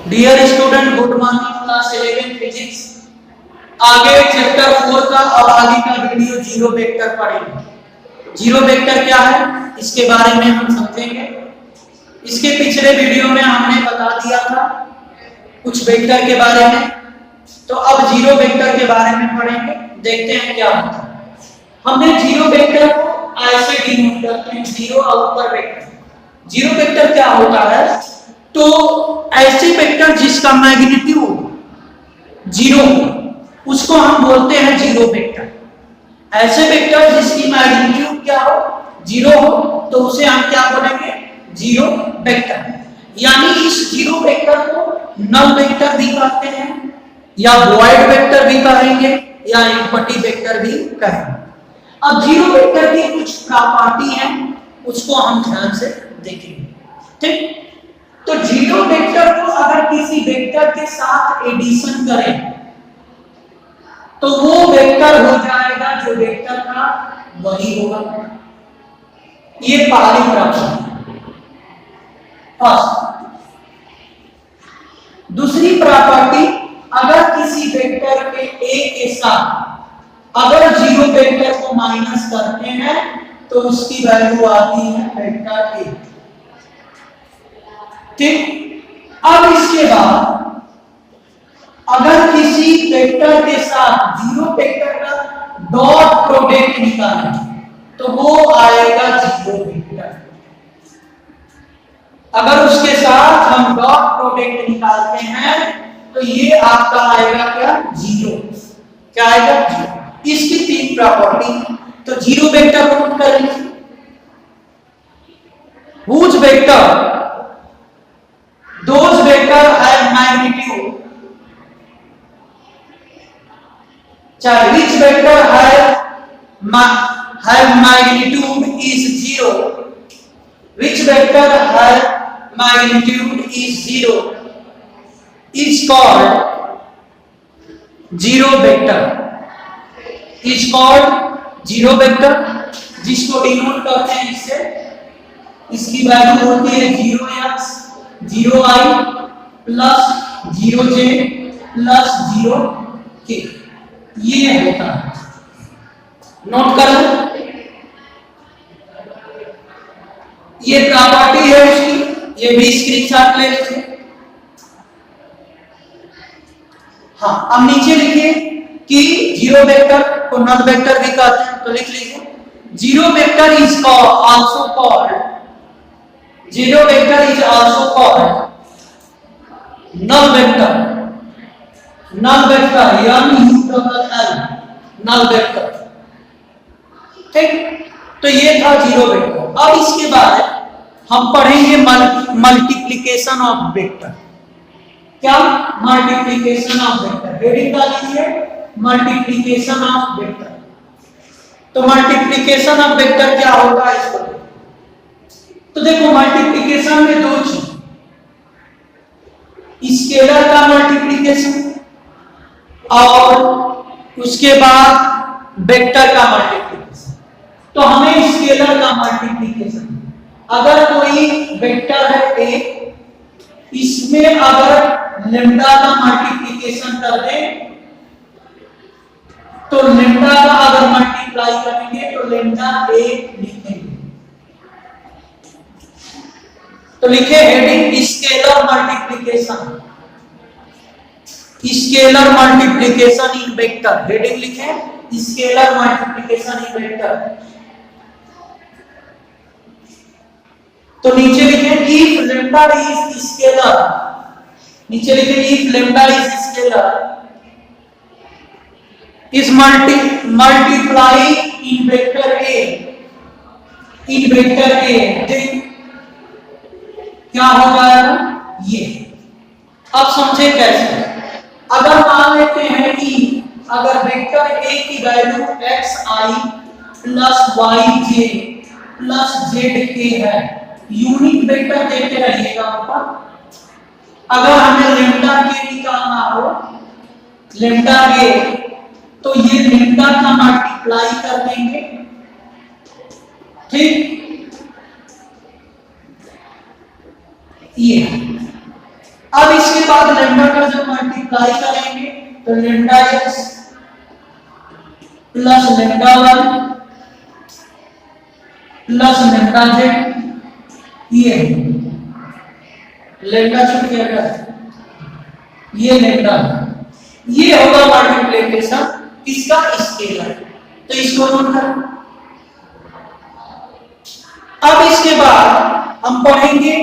Dear student, good morning. Class 11 physics. आगे chapter 4 का और आगे का वीडियो जीरो वेक्टर पढ़ेंगे। जीरो वेक्टर क्या है इसके बारे में हम समझेंगे। इसके पिछले वीडियो में हमने बता दिया था कुछ वेक्टर के बारे में, तो अब जीरो वेक्टर के बारे में पढ़ेंगे। देखते हैं क्या होता है। हमने जीरो वेक्टर को ऐसे डिनोट करते हैं, जीरो और ऊपर वेक्टर। जीरो वेक्टर क्या होता है, तो ऐसे वेक्टर जिसका मैग्नीट्यूड जीरो उसको हम बोलते हैं जीरो वेक्टर। ऐसे वेक्टर जिसकी मैग्नीट्यूड क्या हो, जीरो हो, तो उसे हम क्या बोलेंगे, जीरो वेक्टर। यानी इस जीरो वेक्टर को नल वेक्टर भी कहते हैं, या वॉइड वेक्टर भी कहेंगे, या एम्प्टी वेक्टर भी कहेंगे। अब जीरो वेक्टर की कुछ प्रॉपर्टी है, उसको हम ध्यान से देखेंगे। ठीक, तो जीरो वेक्टर को अगर किसी वेक्टर के साथ एडिशन करें तो वो वेक्टर हो जाएगा जो वेक्टर था वही होगा। ये पहली प्रॉपर्टी। फर्स्ट। दूसरी प्रॉपर्टी, अगर किसी वेक्टर के ए के साथ अगर जीरो वेक्टर को माइनस करते हैं तो उसकी वैल्यू आती है वेक्टर ए। ठीक, अब इसके बाद अगर किसी वेक्टर के साथ जीरो वेक्टर का डॉट प्रोडक्ट निकालें तो वो आएगा जीरो वेक्टर। अगर उसके साथ हम डॉट प्रोडक्ट निकालते हैं तो ये आपका आएगा क्या, जीरो। क्या आएगा, जीरो। इसकी तीन प्रॉपर्टी। तो जीरो वेक्टर नोट कर लीजिए। Which vector those vector have magnitude, चाहे which vector have magnitude is zero, which vector have magnitude is zero is called zero vector, is called zero vector, जिसको denote करते हैं इससे। इसकी value होती है 0x 0i plus 0j plus 0k। ये होता है, नोट कर लो। ये प्रॉपर्टी है उसकी, ये भी स्क्रीनशॉट ले लीजिए। हाँ, अब नीचे लिखिए कि जीरो वेक्टर को नल वेक्टर भी कहते हैं, तो लिख लीजिए zero vector is also called, zero vector is also called null vector, null vector null, null vector। ठीक, तो ये था जीरो वेक्टर। अब इसके बाद हम पढ़ेंगे मल्टीप्लिकेशन ऑफ वेक्टर। क्या, मल्टीप्लिकेशन ऑफ वेक्टर। हेडिंग का लीजिए मल्टीप्लिकेशन ऑफ वेक्टर। तो मल्टीप्लिकेशन ऑफ वेक्टर क्या होगा इसको, तो देखो मल्टीप्लिकेशन में दो चीज, स्केलर का मल्टीप्लिकेशन और उसके बाद वेक्टर का मल्टीप्लिकेशन। तो हमें स्केलर का मल्टीप्लिकेशन, अगर कोई वेक्टर है ए, इसमें अगर लेम्डा का मल्टीप्लिकेशन कर दें तो लेम्डा का अगर मल्टीप्लाई करेंगे तो लेम्डा ए लिखेंगे। तो लिखे heading scalar multiplication, scalar multiplication इन वेक्टर। हेडिंग लिखे स्केलर मल्टीप्लिकेशन इन वेक्टर। तो नीचे लिखे इफ लैम्डा इज स्केलर, नीचे लिखे if lambda is scalar is multiply in vector A, in vector A क्या हो जाएगा ये। अब समझे कैसे। अगर मान लेते हैं कि अगर वेक्टर ए की value xi plus yj plus zk है, यूनिट वेक्टर देते रहिएगा ऊपर। अगर हमें लेम्डा के निकालना हो, लेम्डा के, तो ये लेम्डा का मल्टीप्लाई कर देंगे। ठीक, ये अब इसके इसके बाद लैम्डा का जब मल्टीप्लाई करेंगे तो lambda x plus lambda 1 plus lambda z, ये लैम्डा छूट गया, ये लैम्डा, ये होगा मल्टीप्लिकेशन इसका स्केलर। तो इसको नोट करो। अब इसके बाद हम पढ़ेंगे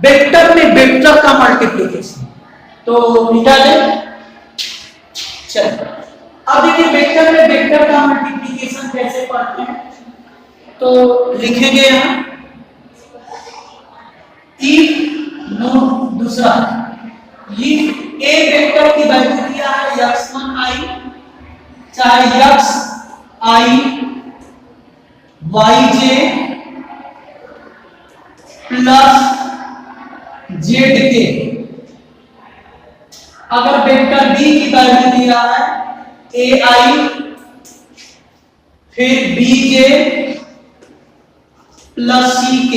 वेक्टर में वेक्टर का मल्टीप्लिकेशन। तो मिटा दे। चलो अब देखिए वेक्टर में वेक्टर का मल्टीप्लिकेशन कैसे पढ़ते हैं। तो लिखेंगे यहां इफ नो दूसरा इफ ए वेक्टर की वैल्यू दिया है x1i, चाहे xi yj प्लस zk, अगर वेक्टर b की वैल्यू दिया है ai फिर bj प्लस ck,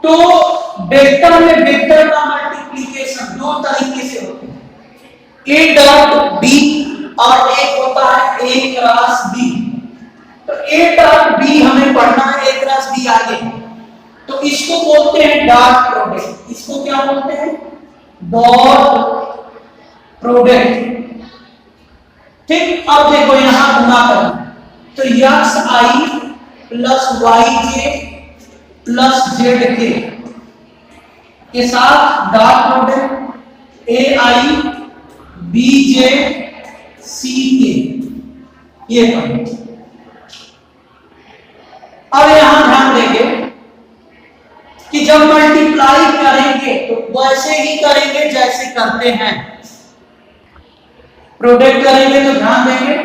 तो वेक्टर में वेक्टर का मल्टीप्लिकेशन दो तरीके से होते हैं, a डॉट b और एक होता है a क्रॉस b। तो a डॉट b हमें पढ़ना है, a क्रॉस b आगे, तो इसको बोलते हैं डॉट प्रोडक्ट। इसको क्या बोलते हैं? Dot product. ठीक, अब देखो यहां गुणा करना, तो xi plus yj plus zk के साथ dot product ai bj ck, ये पढ़ो। अब यहां ध्यान देंगे कि जब मल्टीप्लाई करेंगे तो वैसे ही करेंगे जैसे करते हैं, प्रोडक्ट करेंगे तो ध्यान देंगे,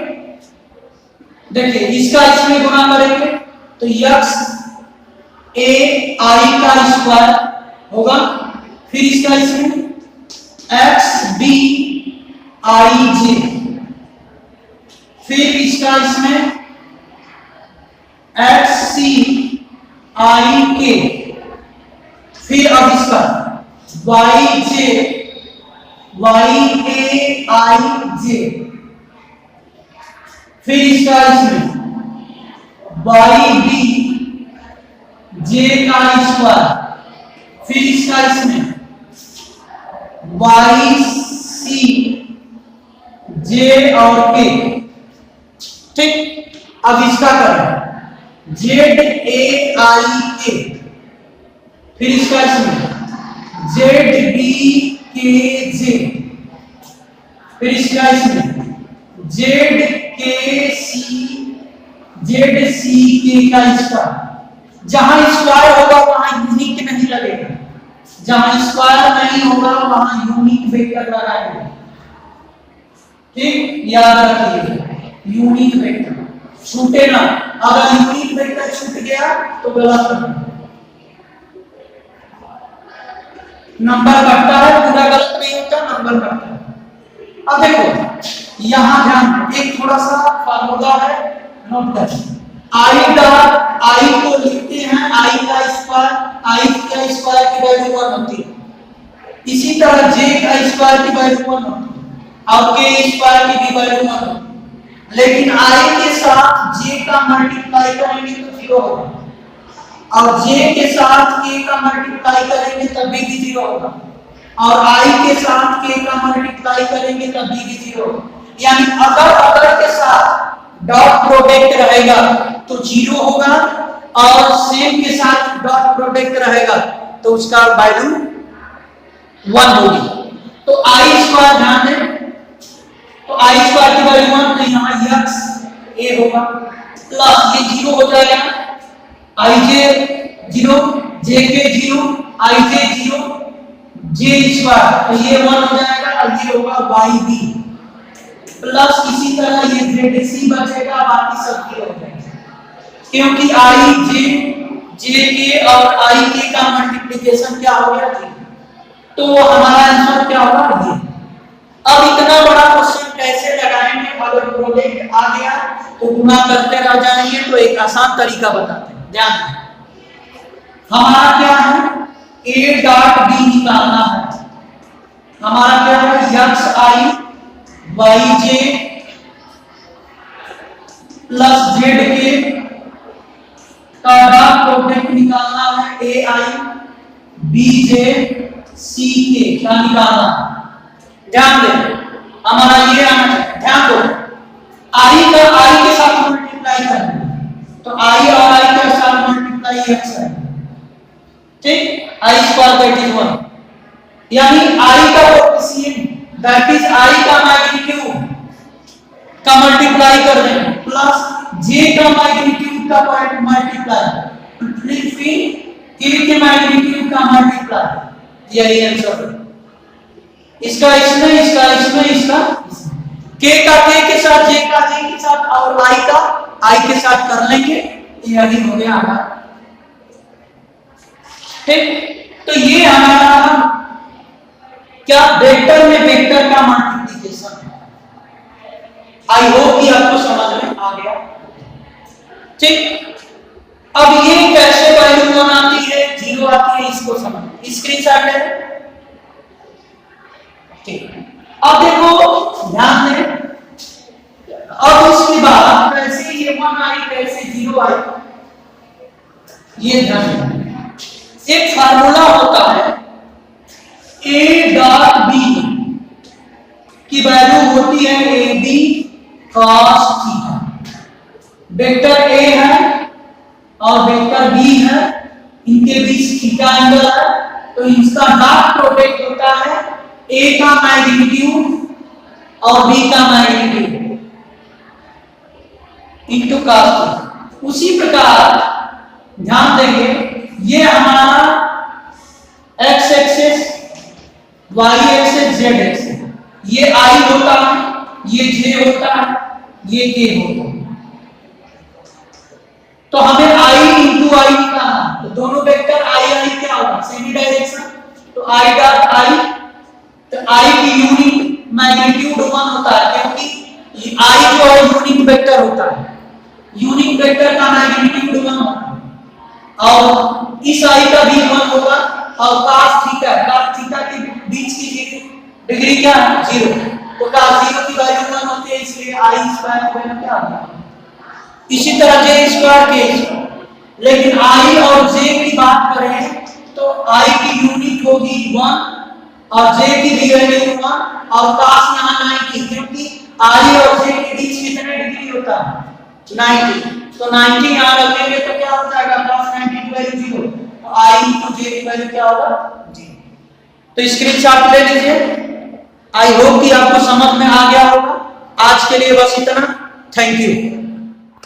देखिए इसका इसमें गुणा करेंगे तो x a i का स्क्वायर होगा, फिर इसका इसमें x b i j, फिर इसका इसमें x c i k, फिर अब इसका y j y a i j, फिर इसका इसमें y b j का स्क्वायर, फिर इसका इसमें y c j और k। ठीक, अब इसका करें z a i k, फिर इसका इसमें z b k j, फिर इसका इसमें z k का स्क्वायर। जहां स्क्वायर होगा वहां यूनिक नहीं लगेगा, जहां स्क्वायर नहीं होगा वहां यूनिक वेक्टर लगाएंगे। ठीक, याद रखिए यूनिक वेक्टर छूटे ना, अगर यूनिक वेक्टर छूट गया तो गलत है, नंबर कटता है, पूरा गलत नहीं होता, नंबर कटता है। अब देखो यहां ध्यान, एक थोड़ा सा फार्मूला है, नोट करें। i डॉट i को लिखते हैं i का स्क्वायर की वैल्यू 1 होती है, इसी तरह j का स्क्वायर की वैल्यू 1 होती है और k स्क्वायर की भी वैल्यू 1 होती है, लेकिन i के साथ j का मल्टीप्लाई करेंगे तो 0 होगा और j के साथ k का मल्टीप्लाई करेंगे तब भी 0 होगा और i के साथ k का मल्टीप्लाई करेंगे तब भी 0 होगा। यानी अगर के साथ डॉट प्रोडक्ट रहेगा तो 0 होगा और सेम के साथ डॉट प्रोडक्ट रहेगा तो उसका वैल्यू 1 होगी। तो आई स्क्वायर ध्यान दें, तो आई स्क्वायर की वैल्यू 1, तो यहां x a होगा प्लस ये 0 हो जाएगा, i j 0 j k 0 i j 0 j square, तो ये 1 हो जाएगा और ये होगा y b प्लस इसी तरह ये zc बचेगा, बाकी सब 0 हो जाएगा, क्योंकि i j k और i k का मल्टीप्लिकेशन क्या हो गया 0, तो हमारा आंसर क्या होगा ये। अब इतना बड़ा क्वेश्चन कैसे लगाएंगे, अगर प्रोडक्ट आ गया तो गुणा करते रह जाएंगे, तो एक आसान तरीका बताते हैं, ध्यान दें। हमारा क्या है, a डॉट b निकालना है, हमारा क्या है, यक्स आई वाई जे प्लस जेड के का डॉट प्रोडक्ट निकालना है, ए आई बी जे सी के क्या निकालना। ध्यान दे, हमारा ये आना चाहिए, ध्यान दो, आई का आई के साथ मल्टीप्लाई करना, तो आई और आई के साथ मल्टीप्लाई एक्स है, ठीक, आई स्क्वायर दैट इज 1, यानी आई का कोएफिशिएंट दैट इज आई का मैग्नीट्यूड का मल्टीप्लाई कर देंगे प्लस जे का मैग्नीट्यूड का मल्टीप्लाई, फिर के मैग्नीट्यूड का मल्टीप्लाई, यही आंसर है। इसका इसमें, इसका इसमें, इसका के का के के साथ, जे का जे के साथ और आई का आई के साथ कर लेंगे, यही हो गया हमारा, ठीक। तो ये हमारा क्या वेक्टर में वेक्टर का मल्टीप्लिकेशन है। आई होप कि आपको समझ में आ गया, ठीक। अब ये कैसे वैल्यू 1 आती है 0 आती है, इसको समझ, स्क्रीनशॉट ले, ठीक। अब देखो ध्यान दें, अब इसके बाद कैसे ये 1 आई कैसे 0 आई, ये ध्यान दें। एक फार्मूला होता है a डॉट b की वैल्यू होती है A B cos theta, vector a है और वेक्टर b है, इनके बीच थीटा एंगल है, तो इसका डॉट प्रोडक्ट होता है a का मैग्नीट्यूड और b का मैग्नीट्यूड इनटू cos थीटा। उसी प्रकार ध्यान देंगे, ये हमारा x axis, y axis, z axis, ये i होता है, ये j होता है, ये k होता है, तो हमें i इंटू आई निकालना, तो दोनों वेक्टर i i क्या होगा, सेमी डायरेक्शन, तो i डॉट i, तो i की यूनिट मैग्नीट्यूड 1 होता है, क्योंकि i जो है यूनिट वेक्टर होता है, यूनिट वेक्टर का मैग्नीट्यूड 1 होता है, और इस आई का भी 1 होगा, और cos थीटा के बीच की डिग्री क्या है 0, तो cos 0 की वैल्यू 1 होती है, इसलिए आई स्क्वायर हो गया क्या होगा, इसी तरह जे स्क्वायर के स्क्वायर। लेकिन आई और जे की बात करें तो आई की यूनिट होगी 1 और जे की भी वैल्यू 1 और cos यहां 90, क्योंकि आई और जे के बीच कितने डिग्री होता है 90, तो 90 यहां रखेंगे तो क्या हो जाएगा cos 90 की वैल्यू 0, तो i into j की वैल्यू क्या होगा 0। तो स्क्रीनशॉट ले लीजिए। आई होप कि आपको समझ में आ गया होगा। आज के लिए बस इतना, थैंक यू।